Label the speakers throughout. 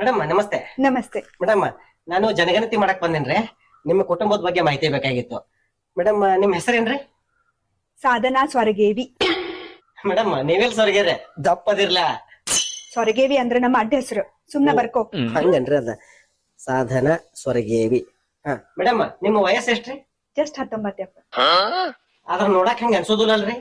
Speaker 1: Madam ನಮಸ್ತೆ.
Speaker 2: ನಮಸ್ತೆ.
Speaker 1: Madam ನಾನು ಜನಗಣತಿ ಮಾಡಕ್ ಬಂದೇನ್ರಿ. ನಿಮ್ಮ ಕುಟುಂಬದ ಬಗ್ಗೆ ಮಾಹಿತಿ ಬೇಕಾಗಿತ್ತು. ಮೇಡಮ್ ನಿಮ್ ಹೆಸರೇನ್ರಿ?
Speaker 2: ಸಾಧನಾ ಸ್ವರ್ಗೇವಿ.
Speaker 1: ಮೇಡಮ್ ನೀವೆಲ್ ಸ್ವರ್ಗೇರಿ ದಪ್ಪದಿರ್ಲಾ?
Speaker 2: ಸ್ವರ್ಗೇವಿ ಅಂದ್ರೆ ನಮ್ಮ ಅಡ್ಡ ಹೆಸರು, ಸುಮ್ನೆ ಬರ್ಕೋ.
Speaker 1: ಹಂಗನ್ರಿ ಅದ ಸಾಧನಾ ಸ್ವರ್ಗೇವಿ. ಹಾ ಮೇಡಮ್ ನಿಮ್ಮ ವಯಸ್ಸು ಎಷ್ಟ್ರಿ?
Speaker 2: ಜಸ್ಟ್ 19 ಅಪ್ಪ.
Speaker 1: ಅದ್ರ ನೋಡಕ್ ಹಂಗ ಅನ್ಸೋದಿಲ್ಲಲ್ರಿ?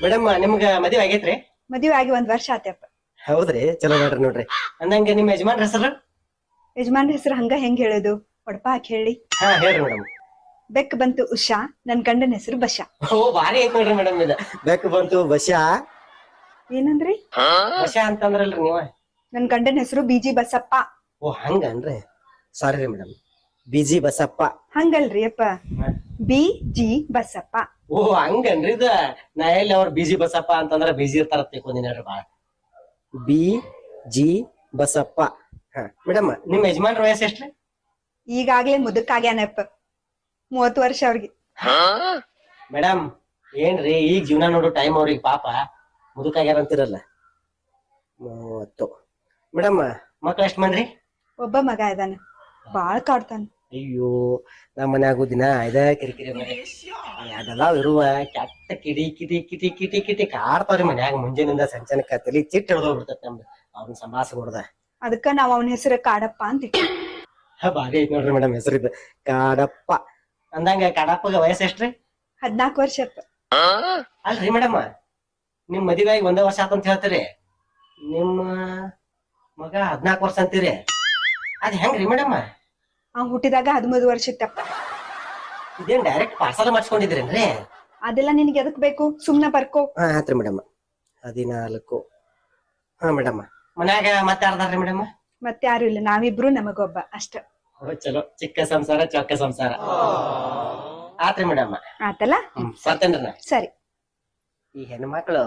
Speaker 1: ಮೇಡಮ್ ನಿಮ್ಗ ಮದುವೆ ಆಗೈತ್ರಿ?
Speaker 2: ಮದುವೆ ಆಗಿ 1 ವರ್ಷ ಆತಪ್ಪ.
Speaker 1: ಹೌದ್ರಿ, ಚಲೋ ಮಾಡ್ರಿ ನೋಡ್ರಿ. ಅಂದಂಗ ನಿಮ್ ಯಜಮಾನ್ರ ಹೆಸರು?
Speaker 2: ಯಜಮಾನ್ ಹೆಸರು ಹಂಗ ಹೆಂಗ್ ಹೇಳೋದು, ಹೊಡಪ ಹಾಕಿ ಹೇಳಿ.
Speaker 1: ಹಾ ಹೇಳ್ರಿ ಮೇಡಮ್.
Speaker 2: ಬೆಕ್ ಬಂತು ಉಷಾ, ನನ್ ಗಂಡನ ಹೆಸರು ಬಶ.
Speaker 1: ಓ ಭಾರಿ ಐತ್ ನೋಡ್ರಿ ಮೇಡಮ್ ಇದು. ಬೆಕ್ ಬಂತು ಬಶಾ.
Speaker 2: ಏನಂದ್ರಿ?
Speaker 1: ಬಶಾ ಅಂತಂದ್ರಲ್ರಿ ನೀವ?
Speaker 2: ನನ್ ಗಂಡನ ಹೆಸರು ಬಿಜಿ ಬಸಪ್ಪ.
Speaker 1: ಓ ಹಂಗನ್ರಿ, ಸಾರಿ ರೀ ಮೇಡಮ್. ಬಿಜಿ ಬಸಪ್ಪ.
Speaker 2: ಹಂಗಲ್ರಿ ಅಪ್ಪ, ಬಿಜಿ ಬಸಪ್ಪ.
Speaker 1: ಓ ಹಂಗನ್ರಿ ಇದ. ನಾ ಎಲ್ಲಿ ಅವ್ರ ಬಿಜಿ ಬಸಪ್ಪ ಅಂತಂದ್ರ ಬಿಜಿ ಇರ್ತಾರ ತಿಳ್ಕೊಂಡಿನ್ರಿ ಬಾಳ. B G Basappa. ಹಾ ಮೇಡಮ್ ನಿಮ್ ಯಜಮಾನ್ರ ವಯಸ್ಸು ಎಷ್ಟ್ರಿ?
Speaker 2: ಈಗಾಗ್ಲೇ ಮುದುಕಾಗ್ಯಾನಪ್ಪ, 30 ವರ್ಷ ಅವ್ರಿಗೆ.
Speaker 1: ಮೇಡಮ್ ಏನ್ರಿ ಈಗ ಜೀವನ ನೋಡು ಟೈಮ್ ಅವ್ರಿಗೆ ಪಾಪ ಮುದುಕಾಗ್ಯಾರ ಅಂತಿರಲ್ಲ. 30. ಮೇಡಮ್ ಮಕ್ಳು ಎಷ್ಟ್ ಮಂದ್ರಿ?
Speaker 2: ಒಬ್ಬ ಮಗ ಇದಾನ, ಬಾಳ್ ಕಾಡ್ತಾನ.
Speaker 1: ಅಯ್ಯೋ ನಮ್ಮ ಮನ್ಯಾಗು ದಿನ ಇದ ಕಿರಿಕಿರಿ ಅದೆಲ್ಲ ಇರುವ ಕೆಟ್ಟ ಕಿಡಿ ಕಿಟಿ ಕಿಟಿ ಕಿಟಿ ಕಿಟಿ ಕಾಡ್ತಾವ್ರಿ ಮನ್ಯಾಗ. ಮುಂಜಾನಿಂದ ಸಂಚನಕ ತಲಿ ಚಿಟ್ಟ ಹಿಡ್ದೋಗ್ಬಿಡ್ತೈತಿ ನಮ್ದು ಅವ್ನ ಸಂಭಾಸ ಹೊಡ್ದ.
Speaker 2: ಅದಕ್ಕ ನಾವ್ ಅವನ ಹೆಸರು ಕಾಡಪ್ಪ ಅಂತ ಇಟ್ವಿ.
Speaker 1: ಭಾರಿ ಐತ್ ನೋಡ್ರಿ ಮೇಡಮ್ ಹೆಸರಿದ್ದು ಕಾಡಪ್ಪ. ಅಂದಂಗ ಕಾಡಪ್ಪಗ ವಯಸ್ಸು ಎಷ್ಟ್ರಿ?
Speaker 2: 14 ವರ್ಷ ಅಪ್ಪ.
Speaker 1: ಅಲ್ರಿ ಮೇಡಮ್ ನಿಮ್ ಮದುವೆ ಆಗಿ 1 ವರ್ಷ ಆತಂತ ಹೇಳ್ತೀರಿ, ನಿಮ್ಮ ಮಗ 14 ವರ್ಷ ಅಂತೀರಿ, ಅದ್ ಹೆಂಗ್ರಿ ಮೇಡಮ್?
Speaker 2: ಅವ್ನ್ ಹುಟ್ಟಿದಾಗ 13 ವರ್ಷ ಇತ್ತಪ್ಪ.
Speaker 1: ಇದೇನ್ ಡೈರೆಕ್ಟ್ ಪಾರ್ಸಲ್ ಮಾಡಿಸ್ಕೊಂಡಿದ್ರೇನ್ರಿ?
Speaker 2: ಅದೆಲ್ಲ ನಿನ್ಗೆ ಎದಕ್ ಬೇಕು, ಸುಮ್ನೆ ಬರ್ಕೋ.
Speaker 1: ಹಾ ಆತ್ರಿ ಮೇಡಮ್. 14. ಹಾ ಮೇಡಮ್ ಮನ್ಯಾಗ ಮತ್ತೆ ಯಾರ್ದಾರ್ರಿ ಮೇಡಮ್?
Speaker 2: ಮತ್ತೆ ಯಾರು ಇಲ್ಲ, ನಾವಿಬ್ರು ನಮಗೊಬ್ಬ ಅಷ್ಟ.
Speaker 1: ಚಲೋ, ಚಿಕ್ಕ ಸಂಸಾರ ಚೊಕ್ಕ ಸಂಸಾರ. ಆತ್ರಿ ಮೇಡಮ್.
Speaker 2: ಆತಲ್ಲ,
Speaker 1: ಬರ್ತೇನ್ರಿ ನಾ.
Speaker 2: ಸರಿ.
Speaker 1: ಈ ಹೆಣ್ಮಕ್ಳು